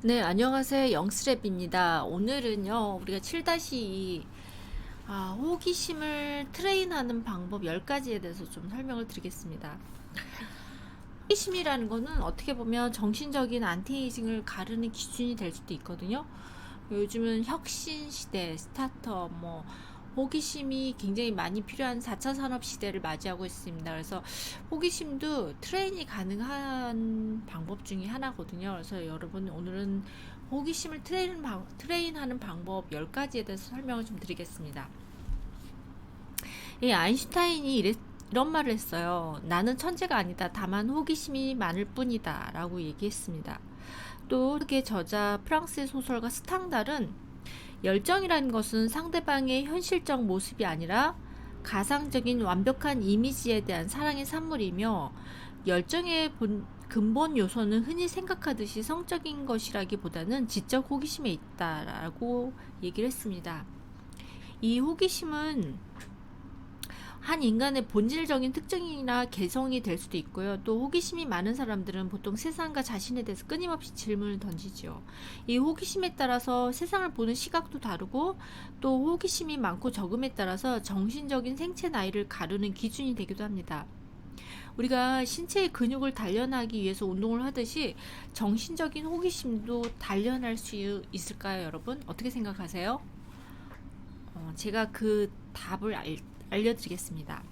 네, 안녕하세요. 영스랩입니다. 오늘은요, 우리가 7-2, 호기심을 트레인하는 방법 10가지에 대해서 좀 설명을 드리겠습니다. 호기심이라는 거는 어떻게 보면 정신적인 안티에이징을 가르는 기준이 될 수도 있거든요. 요즘은 혁신 시대, 스타트업, 호기심이 굉장히 많이 필요한 4차 산업 시대를 맞이하고 있습니다. 그래서 호기심도 트레인이 가능한 방법 중에 하나거든요. 그래서 여러분 오늘은 호기심을 트레인하는 방법 10가지에 대해서 설명을 좀 드리겠습니다. 아인슈타인이 이런 말을 했어요. 나는 천재가 아니다. 다만 호기심이 많을 뿐이다. 라고 얘기했습니다. 또 그의 저자 프랑스의 소설가 스탕달은 열정이라는 것은 상대방의 현실적 모습이 아니라 가상적인 완벽한 이미지에 대한 사랑의 산물이며, 열정의 근본 요소는 흔히 생각하듯이 성적인 것이라기보다는 지적 호기심에 있다라고 얘기를 했습니다. 이 호기심은 한 인간의 본질적인 특징이나 개성이 될 수도 있고요. 또 호기심이 많은 사람들은 보통 세상과 자신에 대해서 끊임없이 질문을 던지죠. 이 호기심에 따라서 세상을 보는 시각도 다르고, 또 호기심이 많고 적음에 따라서 정신적인 생체 나이를 가르는 기준이 되기도 합니다. 우리가 신체의 근육을 단련하기 위해서 운동을 하듯이 정신적인 호기심도 단련할 수 있을까요, 여러분? 어떻게 생각하세요? 제가 그 답을 알려드리겠습니다.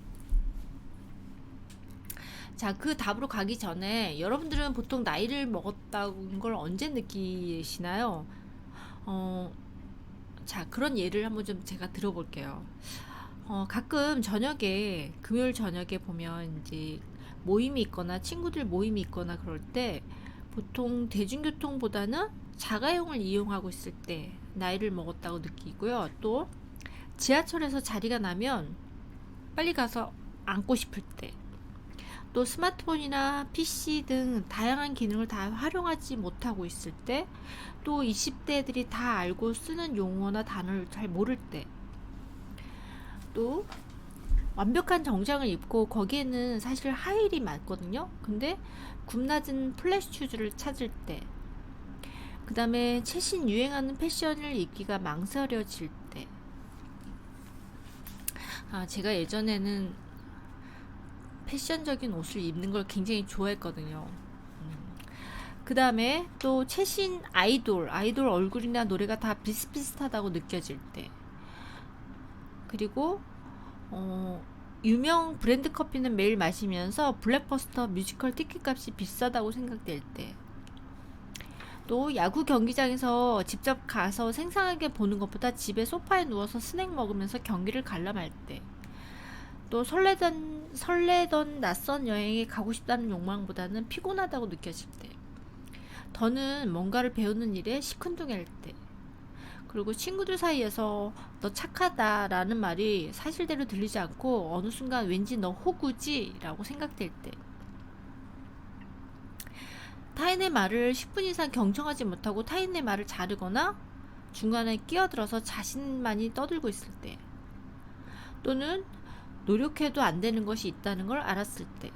자, 그 답으로 가기 전에 여러분들은 보통 나이를 먹었다는 걸 언제 느끼시나요? 어, 자, 그런 예를 한번 좀 제가 들어볼게요. 가끔 저녁에, 금요일 저녁에 보면 이제 모임이 있거나 친구들 모임이 있거나 그럴 때 보통 대중교통보다는 자가용을 이용하고 있을 때 나이를 먹었다고 느끼고요. 또 지하철에서 자리가 나면 빨리 가서 앉고 싶을 때, 또 스마트폰이나 PC 등 다양한 기능을 다 활용하지 못하고 있을 때, 또 20대들이 다 알고 쓰는 용어나 단어를 잘 모를 때, 또 완벽한 정장을 입고 거기에는 사실 하일이 많거든요. 근데 굽낮은 플랫 슈즈를 찾을 때, 그 다음에 최신 유행하는 패션을 입기가 망설여질 때, 제가 예전에는 패션적인 옷을 입는 걸 굉장히 좋아했거든요. 그 다음에 또 최신 아이돌 얼굴이나 노래가 다 비슷비슷하다고 느껴질 때, 그리고 유명 브랜드 커피는 매일 마시면서 블랙버스터 뮤지컬 티켓 값이 비싸다고 생각될 때, 또 야구 경기장에서 직접 가서 생생하게 보는 것보다 집에 소파에 누워서 스낵 먹으면서 경기를 관람할 때, 또 설레던 낯선 여행에 가고 싶다는 욕망보다는 피곤하다고 느껴질 때, 더는 뭔가를 배우는 일에 시큰둥할 때, 그리고 친구들 사이에서 너 착하다라는 말이 사실대로 들리지 않고 어느 순간 왠지 너 호구지? 라고 생각될 때, 타인의 말을 10분 이상 경청하지 못하고 타인의 말을 자르거나 중간에 끼어들어서 자신만이 떠들고 있을 때, 또는 노력해도 안 되는 것이 있다는 걸 알았을 때,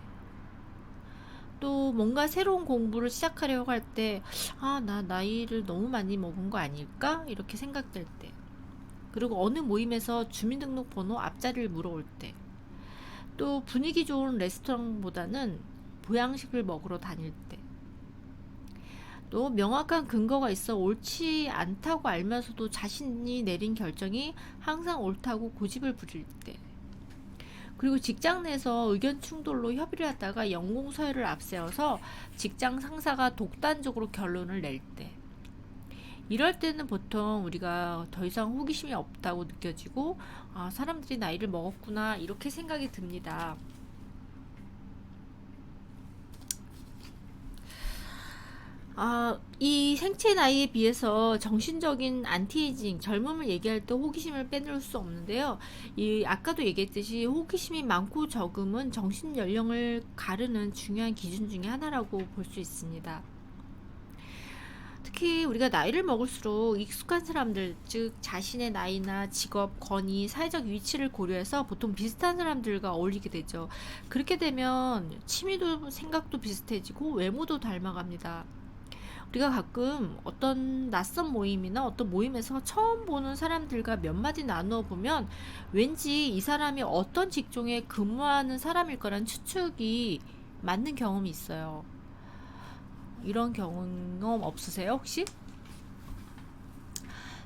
또 뭔가 새로운 공부를 시작하려고 할 때, 나 나이를 너무 많이 먹은 거 아닐까? 이렇게 생각될 때, 그리고 어느 모임에서 주민등록번호 앞자리를 물어올 때, 또 분위기 좋은 레스토랑보다는 보양식을 먹으러 다닐 때, 또 명확한 근거가 있어 옳지 않다고 알면서도 자신이 내린 결정이 항상 옳다고 고집을 부릴 때, 그리고 직장 내에서 의견 충돌로 협의를 하다가 연공 서열을 앞세워서 직장 상사가 독단적으로 결론을 낼 때, 이럴 때는 보통 우리가 더 이상 호기심이 없다고 느껴지고, 사람들이 나이를 먹었구나 이렇게 생각이 듭니다. 이 생체 나이에 비해서 정신적인 안티에이징, 젊음을 얘기할 때 호기심을 빼놓을 수 없는데요. 아까도 얘기했듯이 호기심이 많고 적음은 정신 연령을 가르는 중요한 기준 중에 하나라고 볼 수 있습니다. 특히 우리가 나이를 먹을수록 익숙한 사람들, 즉 자신의 나이나 직업, 권위, 사회적 위치를 고려해서 보통 비슷한 사람들과 어울리게 되죠. 그렇게 되면 취미도 생각도 비슷해지고 외모도 닮아갑니다. 우리가 가끔 어떤 낯선 모임이나 어떤 모임에서 처음 보는 사람들과 몇 마디 나누어 보면 왠지 이 사람이 어떤 직종에 근무하는 사람일 거란 추측이 맞는 경험이 있어요. 이런 경험 없으세요, 혹시?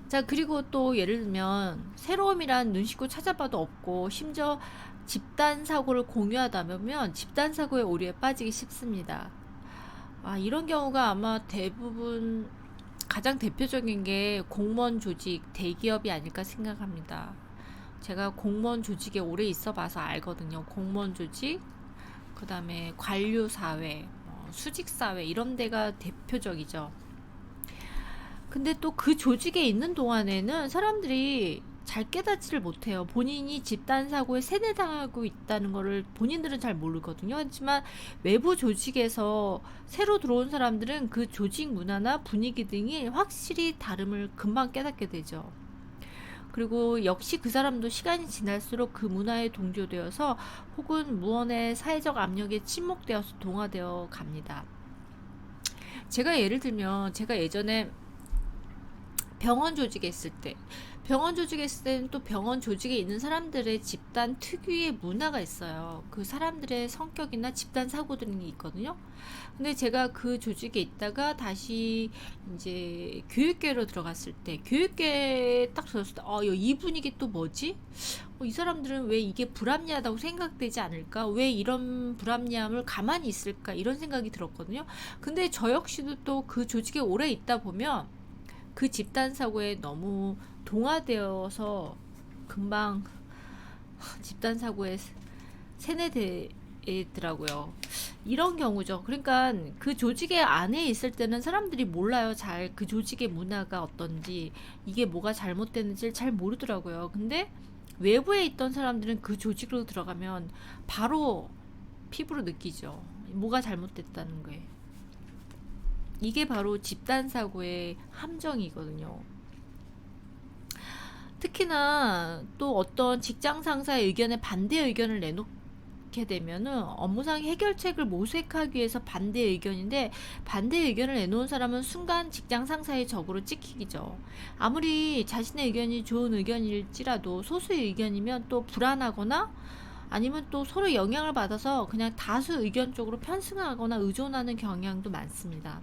자, 그리고 또 예를 들면 새로움이란 눈 씻고 찾아봐도 없고, 심지어 집단 사고를 공유하다면 집단 사고의 오류에 빠지기 쉽습니다. 이런 경우가 아마 대부분 가장 대표적인 게 공무원 조직, 대기업이 아닐까 생각합니다. 제가 공무원 조직에 오래 있어 봐서 알거든요. 공무원 조직, 그 다음에 관료사회, 수직사회, 이런 데가 대표적이죠. 근데 또 그 조직에 있는 동안에는 사람들이 잘 깨닫지를 못해요. 본인이 집단 사고에 세뇌당하고 있다는 거를 본인들은 잘 모르거든요. 하지만 외부 조직에서 새로 들어온 사람들은 그 조직 문화나 분위기 등이 확실히 다름을 금방 깨닫게 되죠. 그리고 역시 그 사람도 시간이 지날수록 그 문화에 동조되어서 혹은 무언의 사회적 압력에 침묵되어서 동화되어 갑니다. 제가 예를 들면 제가 예전에 병원 조직에 있을 때는 또 병원 조직에 있는 사람들의 집단 특유의 문화가 있어요. 그 사람들의 성격이나 집단 사고들이 있거든요. 근데 제가 그 조직에 있다가 다시 이제 교육계로 들어갔을 때, 교육계에 딱 들었을 때, 이 분위기 또 뭐지? 이 사람들은 왜 이게 불합리하다고 생각되지 않을까? 왜 이런 불합리함을 가만히 있을까? 이런 생각이 들었거든요. 근데 저 역시도 또 그 조직에 오래 있다 보면 그 집단 사고에 너무 동화되어서 금방 집단 사고에 세뇌되더라고요. 이런 경우죠. 그러니까 그 조직의 안에 있을 때는 사람들이 몰라요. 잘 그 조직의 문화가 어떤지, 이게 뭐가 잘못됐는지를 잘 모르더라고요. 근데 외부에 있던 사람들은 그 조직으로 들어가면 바로 피부로 느끼죠. 뭐가 잘못됐다는 거예요. 이게 바로 집단 사고의 함정이거든요. 특히나 또 어떤 직장 상사의 의견에 반대 의견을 내놓게 되면은 업무상 해결책을 모색하기 위해서 반대 의견인데, 반대 의견을 내놓은 사람은 순간 직장 상사의 적으로 찍히죠. 아무리 자신의 의견이 좋은 의견일지라도 소수의 의견이면 또 불안하거나 아니면 또 서로 영향을 받아서 그냥 다수 의견 쪽으로 편승하거나 의존하는 경향도 많습니다.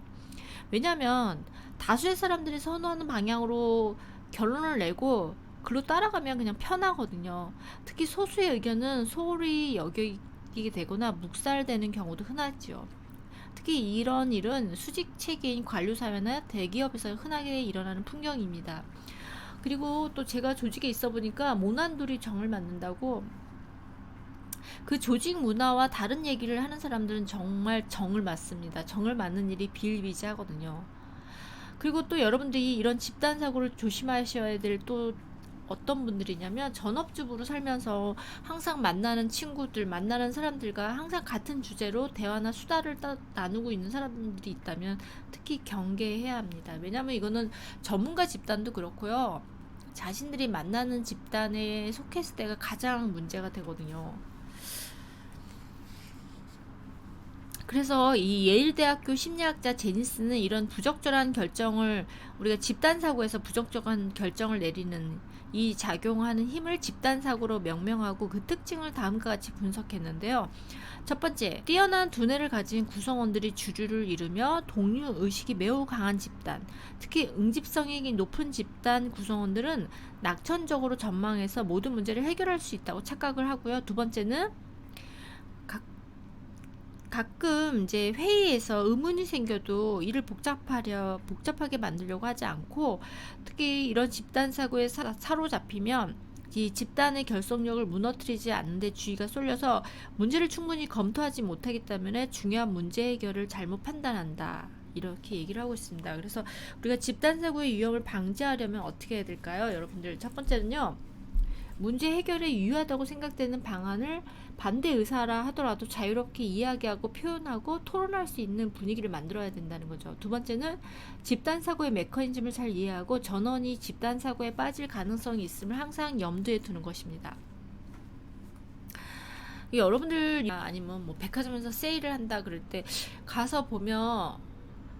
왜냐면 다수의 사람들이 선호하는 방향으로 결론을 내고 글로 따라가면 그냥 편하거든요. 특히 소수의 의견은 소홀히 여기게 되거나 묵살되는 경우도 흔하죠. 특히 이런 일은 수직 체계인 관료사회나 대기업에서 흔하게 일어나는 풍경입니다. 그리고 또 제가 조직에 있어 보니까 모난돌이 정을 맞는다고, 그 조직 문화와 다른 얘기를 하는 사람들은 정말 정을 맞습니다. 정을 맞는 일이 비일비재하거든요. 그리고 또 여러분들이 이런 집단 사고를 조심하셔야 될 또 어떤 분들이냐면, 전업주부로 살면서 항상 만나는 친구들, 만나는 사람들과 항상 같은 주제로 대화나 수다를 나누고 있는 사람들이 있다면 특히 경계해야 합니다. 왜냐하면 이거는 전문가 집단도 그렇고요. 자신들이 만나는 집단에 속했을 때가 가장 문제가 되거든요. 그래서 이 예일대학교 심리학자 제니스는 이런 부적절한 결정을, 우리가 집단사고에서 부적절한 결정을 내리는 이 작용하는 힘을 집단사고로 명명하고 그 특징을 다음과 같이 분석했는데요. 첫 번째, 뛰어난 두뇌를 가진 구성원들이 주류를 이루며 동료의식이 매우 강한 집단, 특히 응집성이 높은 집단 구성원들은 낙천적으로 전망해서 모든 문제를 해결할 수 있다고 착각을 하고요. 두 번째는 가끔 이제 회의에서 의문이 생겨도 이를 복잡하게 만들려고 하지 않고, 특히 이런 집단 사고에 사로잡히면 이 집단의 결속력을 무너뜨리지 않는데 주의가 쏠려서 문제를 충분히 검토하지 못하기 때문에 중요한 문제 해결을 잘못 판단한다. 이렇게 얘기를 하고 있습니다. 그래서 우리가 집단 사고의 위험을 방지하려면 어떻게 해야 될까요? 여러분들, 첫 번째는요, 문제 해결에 유효하다고 생각되는 방안을 반대 의사라 하더라도 자유롭게 이야기하고 표현하고 토론할 수 있는 분위기를 만들어야 된다는 거죠. 두 번째는 집단 사고의 메커니즘을 잘 이해하고 전원이 집단 사고에 빠질 가능성이 있음을 항상 염두에 두는 것입니다. 여러분들 아니면 뭐 백화점에서 세일을 한다 그럴 때 가서 보면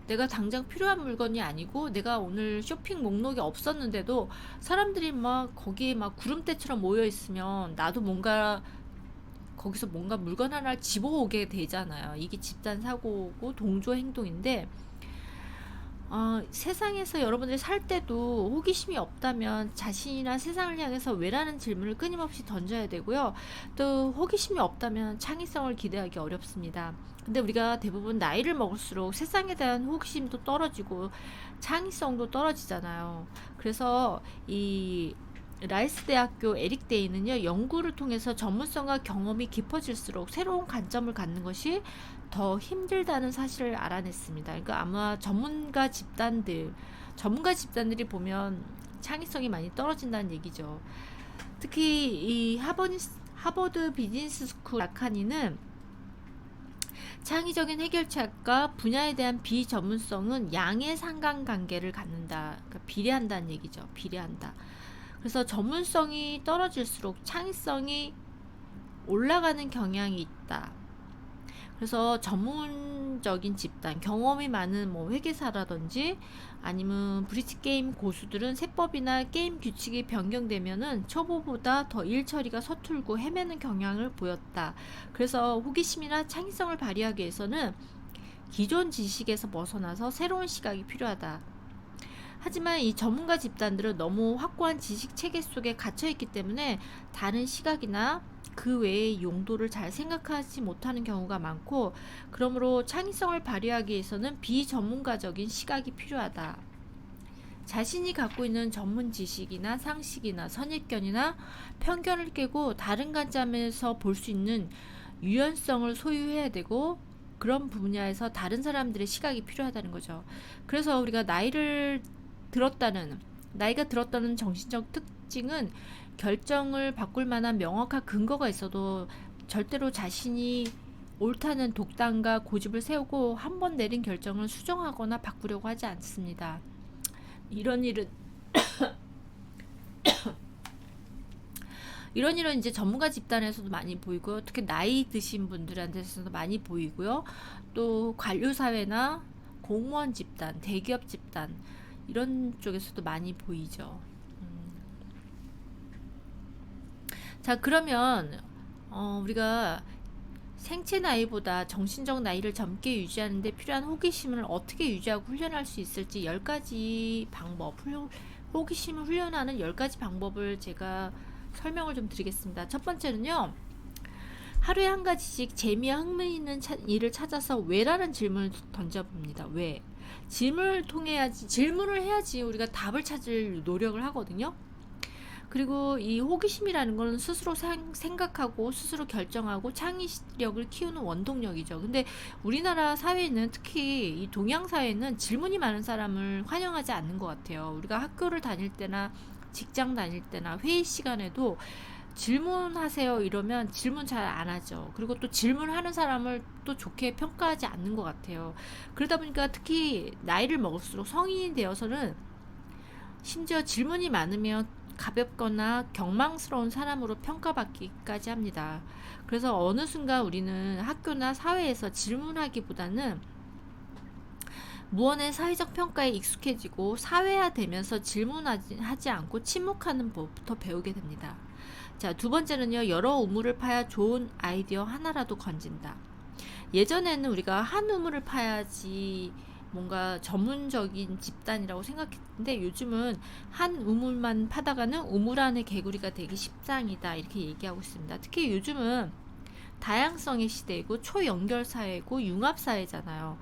내가 당장 필요한 물건이 아니고 내가 오늘 쇼핑 목록이 없었는데도 사람들이 막 거기에 막 구름대처럼 모여 있으면 나도 뭔가 거기서 뭔가 물건 하나를 집어오게 되잖아요. 이게 집단 사고고 동조 행동인데, 세상에서 여러분들이 살 때도 호기심이 없다면 자신이나 세상을 향해서 왜라는 질문을 끊임없이 던져야 되고요. 또 호기심이 없다면 창의성을 기대하기 어렵습니다. 근데 우리가 대부분 나이를 먹을수록 세상에 대한 호기심도 떨어지고 창의성도 떨어지잖아요. 그래서 이 라이스 대학교 에릭 데이는요, 연구를 통해서 전문성과 경험이 깊어질수록 새로운 관점을 갖는 것이 더 힘들다는 사실을 알아냈습니다. 그러니까 아마 전문가 집단들이 보면 창의성이 많이 떨어진다는 얘기죠. 특히 이 하버드 비즈니스 스쿨 라카니는 창의적인 해결책과 분야에 대한 비전문성은 양의 상관관계를 갖는다. 그러니까 비례한다는 얘기죠. 비례한다. 그래서 전문성이 떨어질수록 창의성이 올라가는 경향이 있다. 그래서 전문적인 집단, 경험이 많은 뭐 회계사라든지 아니면 브릿지 게임 고수들은 세법이나 게임 규칙이 변경되면은 초보보다 더 일 처리가 서툴고 헤매는 경향을 보였다. 그래서 호기심이나 창의성을 발휘하기 위해서는 기존 지식에서 벗어나서 새로운 시각이 필요하다. 하지만 이 전문가 집단들은 너무 확고한 지식 체계 속에 갇혀있기 때문에 다른 시각이나 그 외의 용도를 잘 생각하지 못하는 경우가 많고, 그러므로 창의성을 발휘하기 위해서는 비전문가적인 시각이 필요하다. 자신이 갖고 있는 전문 지식이나 상식이나 선입견이나 편견을 깨고 다른 관점에서 볼 수 있는 유연성을 소유해야 되고, 그런 분야에서 다른 사람들의 시각이 필요하다는 거죠. 그래서 우리가 나이가 들었다는 정신적 특징은 결정을 바꿀 만한 명확한 근거가 있어도 절대로 자신이 옳다는 독단과 고집을 세우고 한 번 내린 결정을 수정하거나 바꾸려고 하지 않습니다. 이런 일은 이제 전문가 집단에서도 많이 보이고요. 특히 나이 드신 분들한테서도 많이 보이고요. 또 관료사회나 공무원 집단, 대기업 집단 이런 쪽에서도 많이 보이죠. 자, 그러면 우리가 생체 나이보다 정신적 나이를 젊게 유지하는 데 필요한 호기심을 어떻게 유지하고 훈련할 수 있을지 10가지 방법, 호기심을 훈련하는 10가지 방법을 제가 설명을 좀 드리겠습니다. 첫 번째는요, 하루에 한 가지씩 재미와 흥미 있는 일을 찾아서 왜라는 질문을 던져봅니다. 왜? 질문을 해야지 우리가 답을 찾을 노력을 하거든요. 그리고 이 호기심이라는 거는 스스로 생각하고 스스로 결정하고 창의력을 키우는 원동력이죠. 근데 우리나라 사회는, 특히 이 동양 사회는 질문이 많은 사람을 환영하지 않는 것 같아요. 우리가 학교를 다닐 때나 직장 다닐 때나 회의 시간에도 질문하세요 이러면 질문 잘 안 하죠. 그리고 또 질문하는 사람을 또 좋게 평가하지 않는 것 같아요. 그러다 보니까 특히 나이를 먹을수록 성인이 되어서는 심지어 질문이 많으면 가볍거나 경망스러운 사람으로 평가받기까지 합니다. 그래서 어느 순간 우리는 학교나 사회에서 질문하기보다는 무언의 사회적 평가에 익숙해지고 사회화되면서 질문하지 않고 침묵하는 법부터 배우게 됩니다. 자, 두 번째는요, 여러 우물을 파야 좋은 아이디어 하나라도 건진다. 예전에는 우리가 한 우물을 파야지 뭔가 전문적인 집단이라고 생각했는데, 요즘은 한 우물만 파다가는 우물 안의 개구리가 되기 십상이다, 이렇게 얘기하고 있습니다. 특히 요즘은 다양성의 시대이고 초연결 사회고 융합 사회잖아요.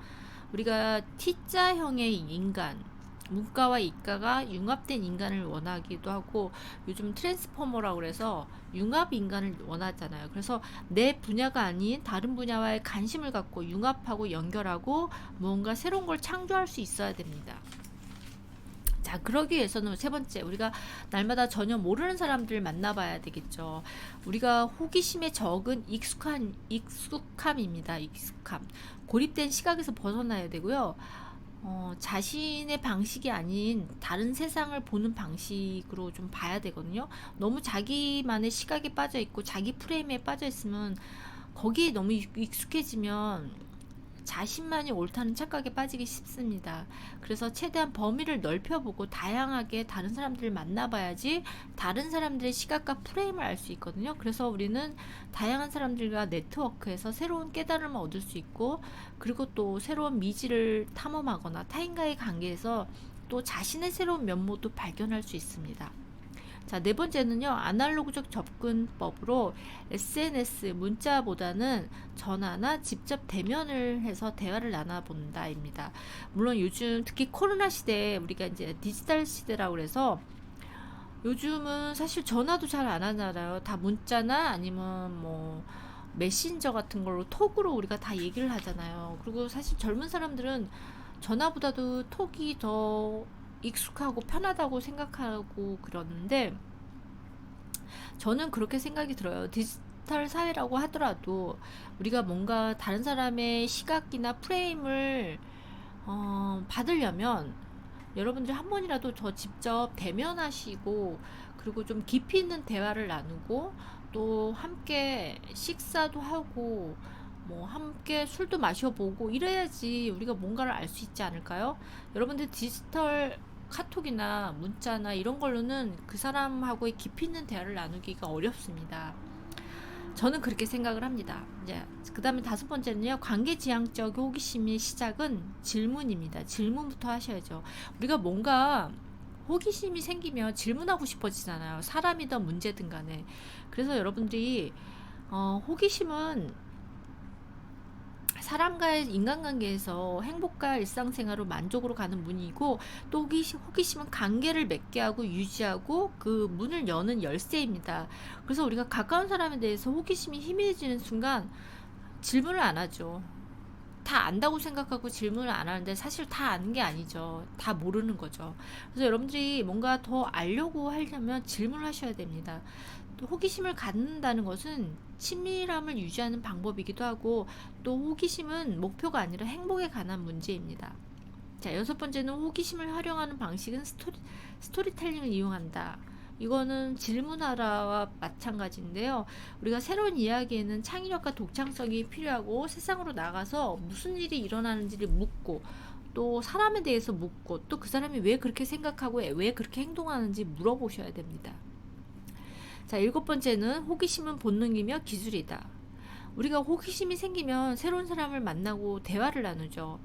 우리가 T자형의 인간, 문과와 이과가 융합된 인간을 원하기도 하고, 요즘 트랜스포머라고 그래서 융합 인간을 원하잖아요. 그래서 내 분야가 아닌 다른 분야와의 관심을 갖고 융합하고 연결하고 뭔가 새로운 걸 창조할 수 있어야 됩니다. 자, 그러기 위해서는 세 번째, 우리가 날마다 전혀 모르는 사람들을 만나봐야 되겠죠. 우리가 호기심에 적은 익숙함입니다. 익숙함. 고립된 시각에서 벗어나야 되고요. 자신의 방식이 아닌 다른 세상을 보는 방식으로 좀 봐야 되거든요. 너무 자기만의 시각에 빠져 있고 자기 프레임에 빠져 있으면 거기에 너무 익숙해지면 자신만이 옳다는 착각에 빠지기 쉽습니다. 그래서 최대한 범위를 넓혀보고 다양하게 다른 사람들을 만나봐야지 다른 사람들의 시각과 프레임을 알 수 있거든요. 그래서 우리는 다양한 사람들과 네트워크에서 새로운 깨달음을 얻을 수 있고, 그리고 또 새로운 미지를 탐험하거나 타인과의 관계에서 또 자신의 새로운 면모도 발견할 수 있습니다. 자, 네 번째는요, 아날로그적 접근법으로 SNS, 문자보다는 전화나 직접 대면을 해서 대화를 나눠본다입니다. 물론 요즘 특히 코로나 시대에 우리가 이제 디지털 시대라고 그래서 요즘은 사실 전화도 잘 안 하잖아요. 다 문자나 아니면 뭐 메신저 같은 걸로 톡으로 우리가 다 얘기를 하잖아요. 그리고 사실 젊은 사람들은 전화보다도 톡이 더 익숙하고 편하다고 생각하고 그러는데, 저는 그렇게 생각이 들어요. 디지털 사회라고 하더라도 우리가 뭔가 다른 사람의 시각이나 프레임을 받으려면 여러분들 한 번이라도 저 직접 대면하시고, 그리고 좀 깊이 있는 대화를 나누고, 또 함께 식사도 하고 뭐 함께 술도 마셔보고 이래야지 우리가 뭔가를 알 수 있지 않을까요? 여러분들 디지털 카톡이나 문자나 이런 걸로는 그 사람하고의 깊이 있는 대화를 나누기가 어렵습니다. 저는 그렇게 생각을 합니다. 이제 그 다음에 다섯 번째는요, 관계지향적 호기심의 시작은 질문입니다. 질문부터 하셔야죠. 우리가 뭔가 호기심이 생기면 질문하고 싶어지잖아요. 사람이든 문제든 간에. 그래서 여러분들이 호기심은 사람과의 인간관계에서 행복과 일상생활로 만족으로 가는 문이고, 또 호기심은 관계를 맺게 하고 유지하고 그 문을 여는 열쇠입니다. 그래서 우리가 가까운 사람에 대해서 호기심이 희미해지는 순간 질문을 안 하죠. 다 안다고 생각하고 질문을 안 하는데 사실 다 아는 게 아니죠. 다 모르는 거죠. 그래서 여러분들이 뭔가 더 알려고 하려면 질문을 하셔야 됩니다. 또 호기심을 갖는다는 것은 친밀함을 유지하는 방법이기도 하고, 또 호기심은 목표가 아니라 행복에 관한 문제입니다. 자, 여섯 번째는 호기심을 활용하는 방식은 스토리텔링을 이용한다. 이거는 질문하라와 마찬가지인데요. 우리가 새로운 이야기에는 창의력과 독창성이 필요하고, 세상으로 나가서 무슨 일이 일어나는지를 묻고, 또 사람에 대해서 묻고, 또 그 사람이 왜 그렇게 생각하고 왜 그렇게 행동하는지 물어보셔야 됩니다. 자, 일곱 번째는 호기심은 본능이며 기술이다. 우리가 호기심이 생기면 새로운 사람을 만나고 대화를 나누죠.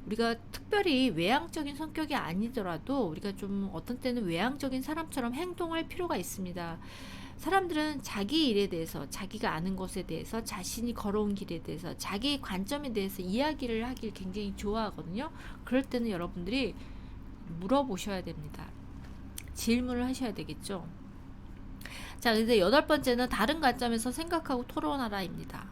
우리가 특별히 외향적인 성격이 아니더라도 우리가 좀 어떤 때는 외향적인 사람처럼 행동할 필요가 있습니다. 사람들은 자기 일에 대해서, 자기가 아는 것에 대해서, 자신이 걸어온 길에 대해서, 자기의 관점에 대해서 이야기를 하길 굉장히 좋아하거든요. 그럴 때는 여러분들이 물어보셔야 됩니다. 질문을 하셔야 되겠죠. 자, 근데 여덟 번째는 다른 관점에서 생각하고 토론하라입니다.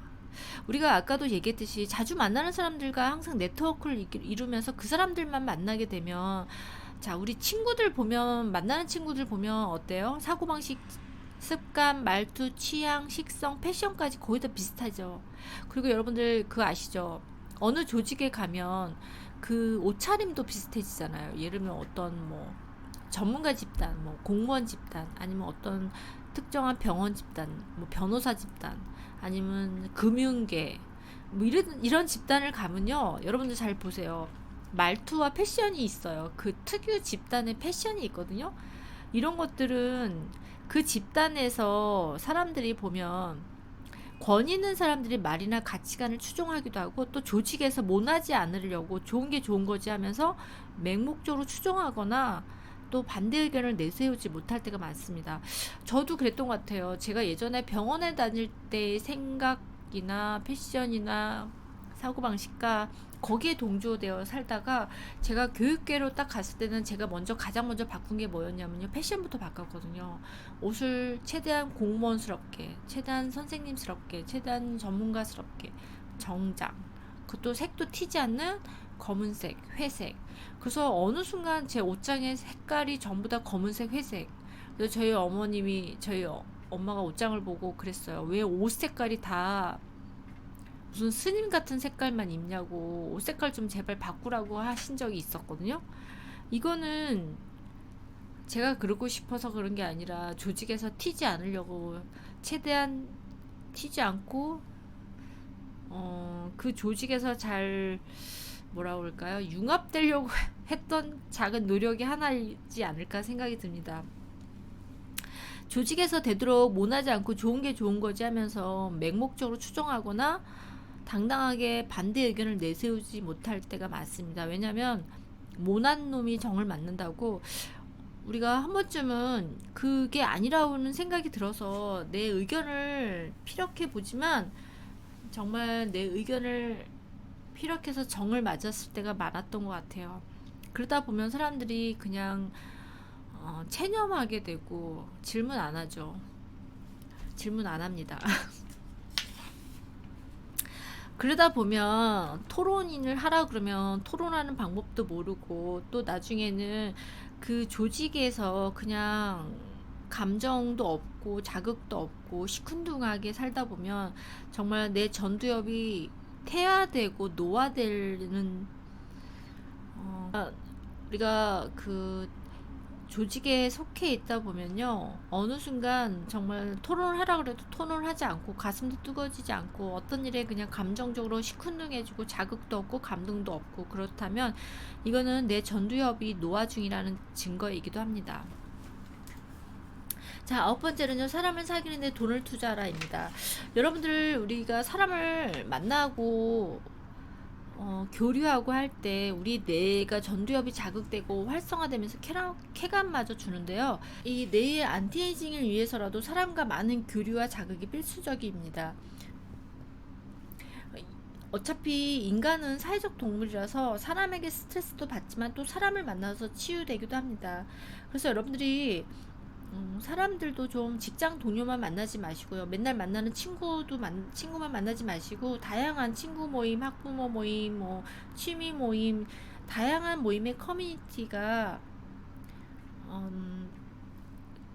우리가 아까도 얘기했듯이 자주 만나는 사람들과 항상 네트워크를 이루면서 그 사람들만 만나게 되면, 자, 우리 친구들 보면, 만나는 친구들 보면 어때요? 사고방식, 습관, 말투, 취향, 식성, 패션까지 거의 다 비슷하죠. 그리고 여러분들 그거 아시죠? 어느 조직에 가면 그 옷차림도 비슷해지잖아요. 예를 들면 어떤 뭐 전문가 집단, 뭐 공무원 집단, 아니면 어떤 특정한 병원 집단, 뭐 변호사 집단, 아니면 금융계, 뭐 이런 집단을 가면요, 여러분들 잘 보세요. 말투와 패션이 있어요. 그 특유 집단의 패션이 있거든요. 이런 것들은 그 집단에서 사람들이 보면 권위 있는 사람들이 말이나 가치관을 추종하기도 하고, 또 조직에서 모나지 않으려고 좋은 게 좋은 거지 하면서 맹목적으로 추종하거나 또 반대 의견을 내세우지 못할 때가 많습니다. 저도 그랬던 것 같아요. 제가 예전에 병원에 다닐 때의 생각이나 패션이나 사고방식과 거기에 동조되어 살다가 제가 교육계로 딱 갔을 때는 제가 가장 먼저 바꾼 게 뭐였냐면요, 패션부터 바꿨거든요. 옷을 최대한 공무원스럽게, 최대한 선생님스럽게, 최대한 전문가스럽게, 정장, 그것도 색도 튀지 않는 검은색, 회색. 그래서 어느 순간 제 옷장의 색깔이 전부 다 검은색, 회색. 그래서 저희 엄마가 옷장을 보고 그랬어요. 왜 옷 색깔이 다 무슨 스님 같은 색깔만 입냐고, 옷 색깔 좀 제발 바꾸라고 하신 적이 있었거든요. 이거는 제가 그러고 싶어서 그런 게 아니라 조직에서 튀지 않으려고 최대한 튀지 않고 그 조직에서 잘 뭐라 그럴까요? 융합되려고 했던 작은 노력이 하나이지 않을까 생각이 듭니다. 조직에서 되도록 모나지 않고 좋은 게 좋은 거지 하면서 맹목적으로 추종하거나 당당하게 반대 의견을 내세우지 못할 때가 많습니다. 왜냐하면 모난 놈이 정을 맞는다고 우리가 한 번쯤은 그게 아니라고는 생각이 들어서 내 의견을 피력해 보지만 정말 내 의견을 피력해서 정을 맞았을 때가 많았던 것 같아요. 그러다 보면 사람들이 그냥 체념하게 되고 질문 안 하죠. 질문 안 합니다. 그러다 보면 토론을 하라 그러면 토론하는 방법도 모르고 또 나중에는 그 조직에서 그냥 감정도 없고 자극도 없고 시큰둥하게 살다 보면 정말 내 전두엽이 퇴화되고 노화되는 우리가 그 조직에 속해 있다 보면요 어느 순간 정말 토론을 하라 그래도 토론을 하지 않고 가슴도 뜨거워지지 않고 어떤 일에 그냥 감정적으로 시큰둥해지고 자극도 없고 감동도 없고 그렇다면 이거는 내 전두엽이 노화 중이라는 증거이기도 합니다. 자, 아홉 번째는요, 사람을 사귀는데 돈을 투자하라입니다. 여러분들, 우리가 사람을 만나고 교류하고 할 때 우리 뇌가 전두엽이 자극되고 활성화되면서 쾌감마저 주는데요. 이 뇌의 안티에이징을 위해서라도 사람과 많은 교류와 자극이 필수적입니다. 어차피 인간은 사회적 동물이라서 사람에게 스트레스도 받지만 또 사람을 만나서 치유되기도 합니다. 그래서 여러분들이 사람들도 좀 직장 동료만 만나지 마시고요. 맨날 만나는 친구만 만나지 마시고 다양한 친구 모임, 학부모 모임, 뭐 취미 모임, 다양한 모임의 커뮤니티가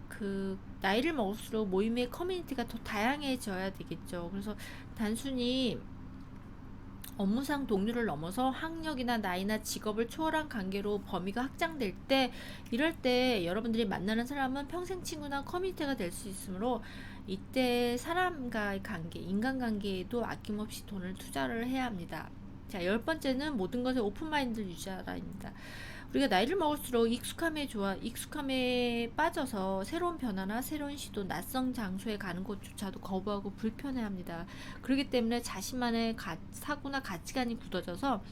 그 나이를 먹을수록 모임의 커뮤니티가 더 다양해져야 되겠죠. 그래서 단순히 업무상 동료를 넘어서 학력이나 나이나 직업을 초월한 관계로 범위가 확장될 때 이럴 때 여러분들이 만나는 사람은 평생 친구나 커뮤니티가 될 수 있으므로 이때 사람과의 관계, 인간관계에도 아낌없이 돈을 투자를 해야 합니다. 자, 10번째는 모든 것에 오픈마인드를 유지하라입니다. 우리가 나이를 먹을수록 익숙함에 빠져서 새로운 변화나 새로운 시도, 낯선 장소에 가는 것조차도 거부하고 불편해합니다. 그렇기 때문에 자신만의 사고나 가치관이 굳어져서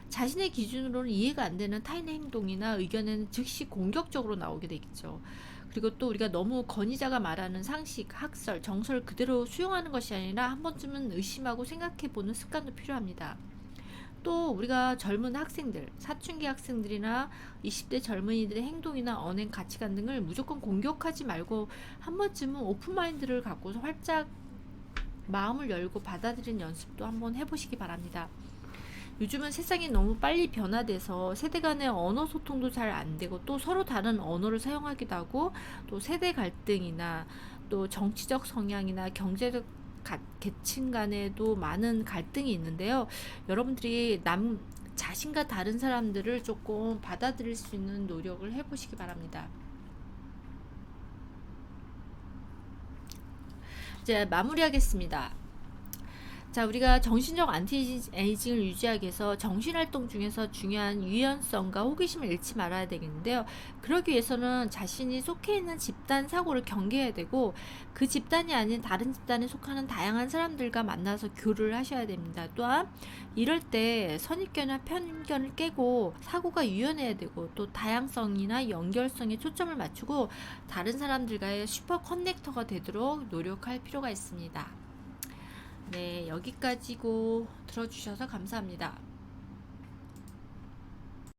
자신의 기준으로는 이해가 안 되는 타인의 행동이나 의견에는 즉시 공격적으로 나오게 되겠죠. 그리고 또 우리가 너무 권위자가 말하는 상식, 학설, 정설을 그대로 수용하는 것이 아니라 한 번쯤은 의심하고 생각해보는 습관도 필요합니다. 또 우리가 젊은 학생들, 사춘기 학생들이나 20대 젊은이들의 행동이나 언행, 가치관 등을 무조건 공격하지 말고 한 번쯤은 오픈마인드를 갖고서 활짝 마음을 열고 받아들이는 연습도 한번 해보시기 바랍니다. 요즘은 세상이 너무 빨리 변화돼서 세대 간의 언어 소통도 잘 안 되고 또 서로 다른 언어를 사용하기도 하고 또 세대 갈등이나 또 정치적 성향이나 경제적 계층 간에도 많은 갈등이 있는데요. 여러분들이 자신과 다른 사람들을 조금 받아들일 수 있는 노력을 해보시기 바랍니다. 이제 마무리하겠습니다. 자, 우리가 정신적 안티에이징을 유지하기 위해서 정신활동 중에서 중요한 유연성과 호기심을 잃지 말아야 되겠는데요. 그러기 위해서는 자신이 속해 있는 집단 사고를 경계해야 되고 그 집단이 아닌 다른 집단에 속하는 다양한 사람들과 만나서 교류를 하셔야 됩니다. 또한 이럴 때 선입견이나 편견을 깨고 사고가 유연해야 되고 또 다양성이나 연결성에 초점을 맞추고 다른 사람들과의 슈퍼 커넥터가 되도록 노력할 필요가 있습니다. 네, 여기까지고 들어주셔서 감사합니다.